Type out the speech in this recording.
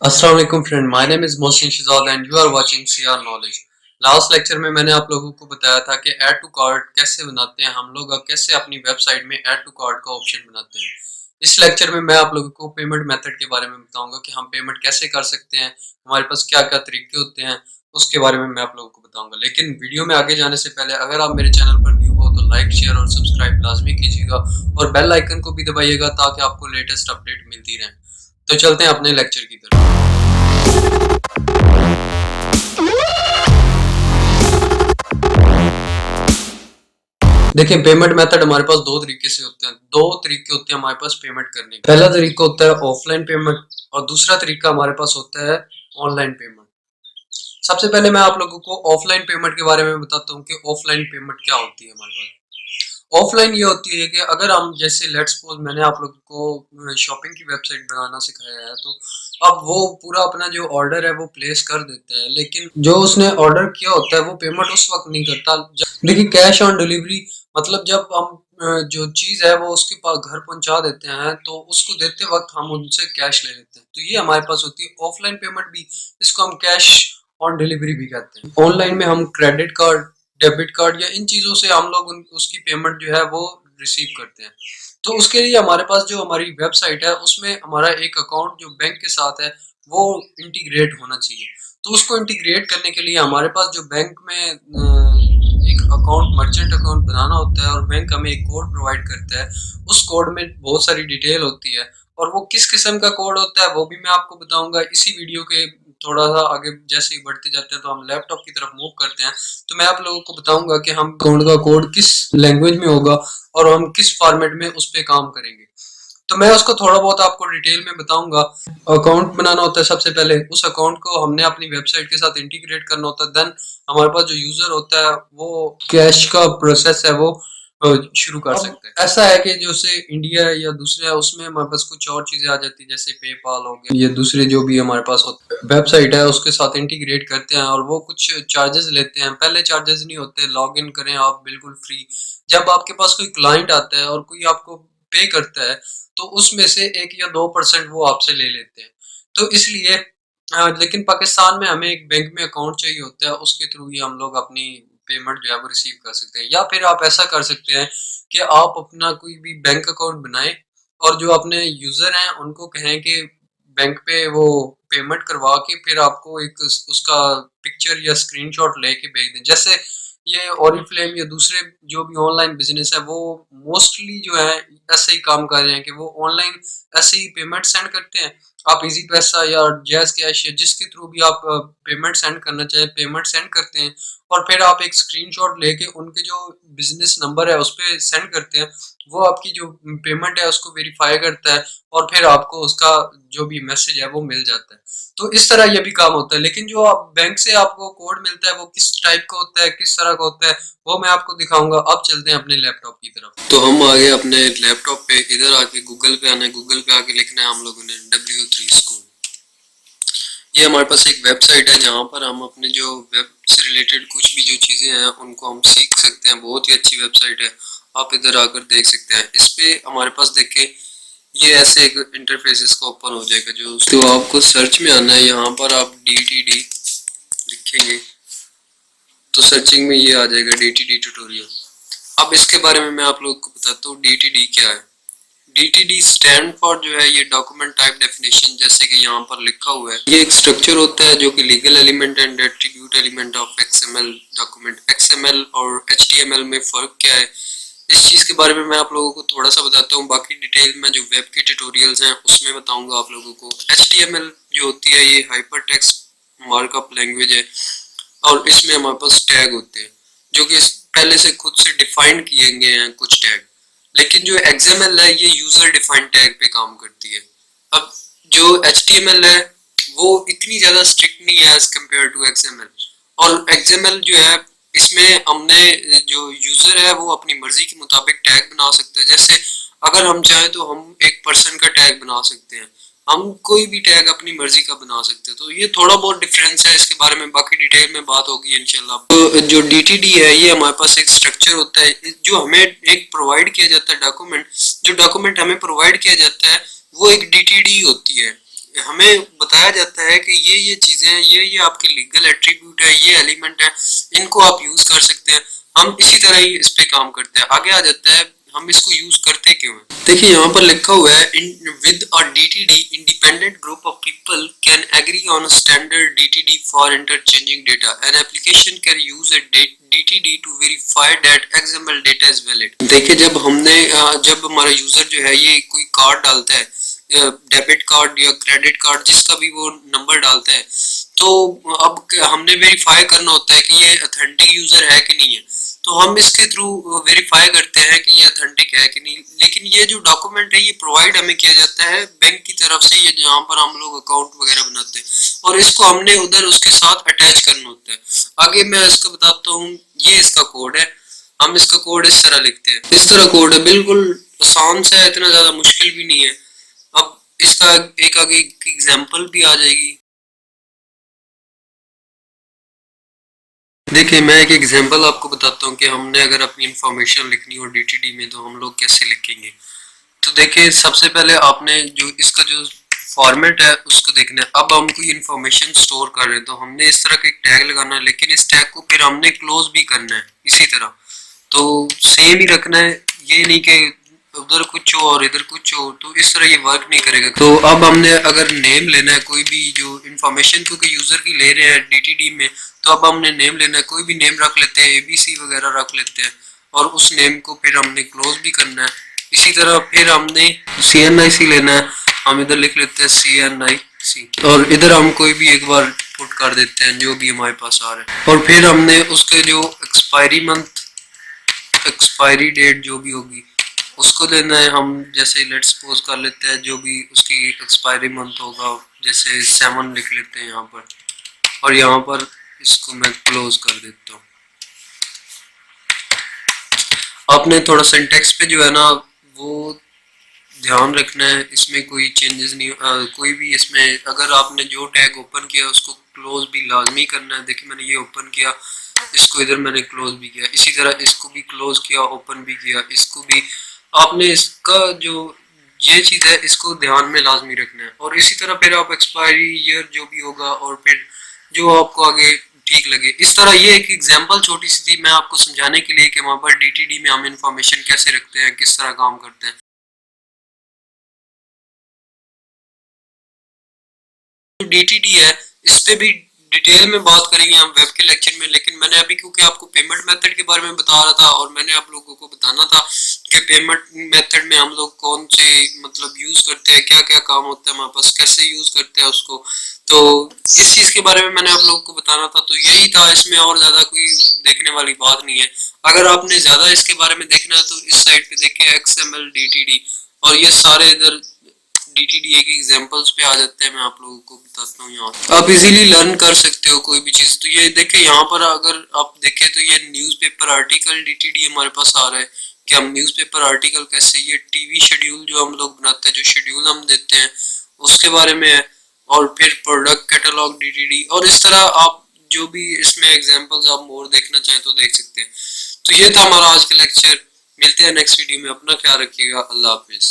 अस्सलाम वालेकुम friend, my name is Mohsin Shahzad and you are watching CR knowledge. Last lecture में मैंने आप लोगों को बताया था कि ऐड टू कार्ट कैसे बनाते हैं हम लोग और कैसे अपनी वेबसाइट में ऐड टू कार्ट का ऑप्शन बनाते हैं। इस लेक्चर में मैं आप लोगों को पेमेंट मेथड के बारे में बताऊंगा कि हम पेमेंट कैसे कर सकते हैं, हमारे पास क्या-क्या तरीके होते हैं, उसके बारे में मैं आप लोगों को बताऊंगा। लेकिन वीडियो में आगे जाने से पहले अगर आप मेरे चैनल पर न्यू हो तो लाइक, शेयर और सब्सक्राइब लाजमी कीजिएगा और बेल आइकन को भी दबाइएगा ताकि आपको लेटेस्ट अपडेट मिलती रहे। तो चलते हैं अपने लेक्चर की तरफ। देखिए, पेमेंट मेथड हमारे पास दो तरीके से होते हैं। दो तरीके होते हैं हमारे पास पेमेंट करने के। पहला तरीका होता है ऑफलाइन पेमेंट और दूसरा तरीका हमारे पास होता है ऑनलाइन पेमेंट। सबसे पहले मैं आप लोगों को ऑफलाइन पेमेंट के बारे में बताता हूँ कि ऑफलाइन पेमेंट क्या होती है हमारे पास। ऑफलाइन ये होती है कि अगर हम जैसे लेट्स सपोज मैंने आप लोगों को शॉपिंग की वेबसाइट बनाना सिखाया है, तो अब वो पूरा अपना जो ऑर्डर है वो प्लेस कर देता है, लेकिन जो उसने ऑर्डर किया होता है वो पेमेंट उस वक्त नहीं करता। देखिए, कैश ऑन डिलीवरी मतलब जब हम जो चीज़ है वो उसके पास घर पहुंचा देते हैं तो उसको देते वक्त हम उनसे कैश ले लेते हैं, तो ये हमारे पास होती है ऑफलाइन पेमेंट भी। इसको हम कैश ऑन डिलीवरी भी कहते हैं। ऑनलाइन में हम क्रेडिट कार्ड, डेबिट कार्ड या इन चीज़ों से हम लोग उसकी पेमेंट जो है वो रिसीव करते हैं। तो उसके लिए हमारे पास जो हमारी वेबसाइट है उसमें हमारा एक अकाउंट जो बैंक के साथ है वो इंटीग्रेट होना चाहिए। तो उसको इंटीग्रेट करने के लिए हमारे पास जो बैंक में एक अकाउंट, मर्चेंट अकाउंट बनाना होता है और बैंक हमें एक कोड प्रोवाइड करता है। उस कोड में बहुत सारी डिटेल होती है और वो किस किस्म का कोड होता है वो भी मैं आपको बताऊंगा इसी वीडियो के थोड़ा सा आगे। जैसे ही बढ़ते जाते हैं तो हम लैपटॉप की तरफ मूव करते हैं, तो मैं आप लोगों को बताऊंगा कि हम अकाउंट का कोड किस लैंग्वेज में होगा और हम किस फॉर्मेट में उस पर काम करेंगे। तो मैं उसको थोड़ा बहुत आपको डिटेल में बताऊंगा। अकाउंट बनाना होता है, सबसे पहले उस अकाउंट को हमने अपनी वेबसाइट के साथ इंटीग्रेट करना होता है। देन हमारे पास जो यूजर होता है वो कैश का प्रोसेस है वो शुरू कर सकते हैं। ऐसा है कि जैसे इंडिया या दूसरे है उसमें हमारे पास कुछ और चीजें आ जाती है, जैसे पेपाल हो गया, ये दूसरे जो भी हमारे पास वेबसाइट है उसके साथ इंटीग्रेट करते हैं और वो कुछ चार्जेस लेते हैं। पहले चार्जेस नहीं होते, लॉग इन करें आप बिल्कुल फ्री। जब आपके पास कोई क्लाइंट आता है और कोई आपको पे करता है तो उसमें से 1 या 2% वो आपसे ले लेते हैं। तो इसलिए लेकिन पाकिस्तान में हमें एक बैंक में अकाउंट चाहिए होता है, उसके थ्रू ही हम लोग अपनी पेमेंट जो है वो रिसीव कर सकते हैं। या फिर आप ऐसा कर सकते हैं कि आप अपना कोई भी बैंक अकाउंट बनाएं और जो अपने यूजर हैं उनको कहें कि बैंक पे वो पेमेंट करवा के फिर आपको एक उसका पिक्चर या स्क्रीनशॉट लेके भेज दें। जैसे ये ओरिफ्लेम या दूसरे जो भी ऑनलाइन बिजनेस है वो मोस्टली जो है ऐसे ही काम कर रहे हैं कि वो ऑनलाइन ऐसे ही पेमेंट सेंड करते हैं। आप इजी पैसा या जैज़ कैश या जिसके थ्रू भी आप पेमेंट सेंड करना चाहें पेमेंट सेंड करते हैं और फिर आप एक स्क्रीनशॉट लेके उनके जो बिजनेस नंबर है उस पर सेंड करते हैं। वो आपकी जो पेमेंट है उसको वेरीफाई करता है और फिर आपको उसका जो भी मैसेज है वो मिल जाता है। तो इस तरह ये भी काम होता है। लेकिन जो आप बैंक से आपको कोड मिलता है वो किस टाइप का होता है, किस तरह का होता है, वो मैं आपको दिखाऊंगा। अब चलते हैं अपने लैपटॉप की तरफ। तो हम आ गए अपने लैपटॉप पे, इधर आके गूगल पे आना है, गूगल पे आके लिखना है हम लोगों ने W3 स्कूल। ये हमारे पास एक वेबसाइट है जहाँ पर हम अपने जो वेब से रिलेटेड कुछ भी जो चीज़ें हैं उनको हम सीख सकते हैं। बहुत ही अच्छी वेबसाइट है, आप इधर आकर देख सकते हैं। इस पे हमारे पास देखें ये ऐसे एक इंटरफेस इसका ओपन हो जाएगा। जो तो आपको सर्च में आना है, यहाँ पर आप DTD लिखेंगे तो सर्चिंग में ये आ जाएगा DTD ट्यूटोरियल। अब इसके बारे में मैं आप लोगों को बताता हूँ DTD क्या है। DTD स्टैंड फॉर जो है ये डॉक्यूमेंट टाइप डेफिनेशन, जैसे कि यहाँ पर लिखा हुआ है। ये एक स्ट्रक्चर होता है जो कि legal element and attribute element of XML document. XML और HTML में फ़र्क क्या है, इस चीज़ के बारे में मैं आप लोगों को थोड़ा सा बताता हूँ। बाकी डिटेल में जो वेब के ट्यूटोरियल्स हैं उसमें बताऊँगा आप लोगों को। HTML जो होती है ये हाइपर टेक्स्ट मार्कअप लैंग्वेज है और इसमें हमारे पास टैग होते हैं जो कि पहले से खुद से डिफाइन किए गए हैं कुछ टैग। लेकिन जो XML है ये यूजर डिफाइंड टैग पे काम करती है। अब जो HTML है वो इतनी ज्यादा स्ट्रिक्ट नहीं है एज कम्पेयर टू XML। और XML जो है इसमें हमने जो यूजर है वो अपनी मर्जी के मुताबिक टैग बना सकता है। जैसे अगर हम चाहें तो हम एक पर्सन का टैग बना सकते हैं, हम कोई भी टैग अपनी मर्जी का बना सकते हैं। तो ये थोड़ा बहुत डिफरेंस है, इसके बारे में बाकी डिटेल में बात होगी इंशाल्लाह। तो जो DTD है ये हमारे पास एक स्ट्रक्चर होता है जो हमें एक प्रोवाइड किया जाता है डॉक्यूमेंट। जो डॉक्यूमेंट हमें प्रोवाइड किया जाता है वो एक DTD होती है। हमें बताया जाता है कि ये चीजें हैं, ये आपके लीगल एट्रीब्यूट है, ये एलिमेंट है, इनको आप यूज कर सकते हैं। हम इसी तरह ही इस पे काम करते हैं। आगे आ जाता है हम इसको यूज करते क्यों हैं। देखिए यहाँ पर लिखा हुआ है in with a DTD independent group of people can agree on a standard DTD for interchanging data an application can use a DTD to verify that XML data is valid. देखिए जब हमारा यूजर जो है ये कोई card डालता है, debit card या क्रेडिट कार्ड जिसका भी वो नंबर डालता है, तो अब हमने वेरीफाई करना होता है कि ये ऑथेंटिक यूजर है कि नहीं है। तो हम इसके थ्रू वेरीफाई करते हैं कि ये ऑथेंटिक है कि नहीं। लेकिन ये जो डॉक्यूमेंट है ये प्रोवाइड हमें किया जाता है बैंक की तरफ से, ये जहाँ पर हम लोग अकाउंट वगैरह बनाते हैं, और इसको हमने उधर उसके साथ अटैच करना होता है। आगे मैं इसको बताता हूँ, ये इसका कोड है। हम इसका कोड इस तरह लिखते हैं, इस तरह कोड है, बिल्कुल आसान सा है, इतना ज्यादा मुश्किल भी नहीं है। अब इसका एक आगे एग्जांपल भी आ जाएगी। देखिए मैं एक एग्जांपल आपको बताता हूँ कि हमने अगर अपनी इंफॉर्मेशन लिखनी हो डीटीडी में तो हम लोग कैसे लिखेंगे। तो देखिए सबसे पहले आपने जो इसका जो फॉर्मेट है उसको देखना है। अब हम कोई इंफॉर्मेशन स्टोर कर रहे हैं तो हमने इस तरह का एक टैग लगाना है, लेकिन इस टैग को फिर हमने क्लोज भी करना है इसी तरह। तो सेम ही रखना है, ये नहीं कि उधर कुछ हो और इधर कुछ हो, तो इस तरह ये वर्क नहीं करेगा। तो अब हमने अगर नेम लेना है कोई भी जो इंफॉर्मेशन क्योंकि यूजर की ले रहे हैं डीटीडी में, तो अब हमने नेम लेना है, कोई भी नेम रख लेते हैं, एबीसी वगैरह रख लेते हैं, और उस नेम को फिर हमने क्लोज भी करना है। इसी तरह फिर हमने CNIC लेना है, हम इधर लिख लेते हैं CNIC, और इधर हम कोई भी एक बार पुट कर देते हैं जो भी हमारे पास आ रहा है। और फिर हमने उसके जो एक्सपायरी डेट जो भी होगी उसको लेना है। हम जैसे लेट्स सपोज कर लेते हैं जो भी उसकी एक्सपायरी मंथ होगा, जैसे 7 लिख लेते हैं यहाँ पर, और यहाँ पर इसको मैं क्लोज कर देता हूँ। आपने थोड़ा सिंटेक्स पे जो है ना वो ध्यान रखना है, इसमें कोई चेंजेस नहीं, कोई भी इसमें अगर आपने जो टैग ओपन किया उसको क्लोज भी लाजमी करना है। देखिए मैंने ये ओपन किया, इसको इधर मैंने क्लोज भी किया, इसी तरह इसको भी क्लोज किया, ओपन भी किया, इसको भी आपने इसका जो ये चीज है इसको ध्यान में लाजमी रखना है। और इसी तरह फिर आप एक्सपायरी ईयर जो भी होगा और फिर जो आपको आगे ठीक लगे। इस तरह ये एक एग्जांपल छोटी सी थी मैं आपको समझाने के लिए कि वहाँ पर डीटीडी में हम इंफॉर्मेशन कैसे रखते हैं, किस तरह काम करते हैं। डीटीडी है इस पे भी डिटेल में बात करेंगे हम वेब के लेक्चर में, लेकिन मैंने अभी क्योंकि आपको पेमेंट मेथड के बारे में बता रहा था और मैंने आप लोगों को बताना था कि पेमेंट मेथड में हम लोग कौन से मतलब यूज करते हैं, क्या क्या काम होता है हमारे पास, कैसे यूज करते हैं उसको, तो इस चीज के बारे में मैंने आप लोगों को बताना था। तो यही था, इसमें और ज्यादा कोई देखने वाली बात नहीं है। अगर आपने ज्यादा इसके बारे में देखना है तो इस साइड पे देखें XML DTD, और ये सारे इधर डीटीडी एक एग्जांपल्स पे आ जाते हैं, मैं आप लोगों को बताता हूँ। यहाँ आप इजीली लर्न कर सकते हो कोई भी चीज। तो ये देखिए यहाँ पर अगर आप देखें तो ये न्यूज़पेपर आर्टिकल डीटीडी हमारे पास आ रहा है कि हम न्यूज़पेपर आर्टिकल कैसे, ये टीवी शेड्यूल जो हम लोग बनाते हैं, जो शेड्यूल हम देते हैं उसके बारे में है, और फिर प्रोडक्ट कैटलॉग डीटीडी, और इस तरह आप जो भी इसमें एग्जांपल्स आप मोर देखना चाहें तो देख सकते हैं। तो ये था हमारा आज का लेक्चर, मिलते हैं नेक्स्ट वीडियो में, अपना ख्याल रखिएगा, अल्लाह हाफिज।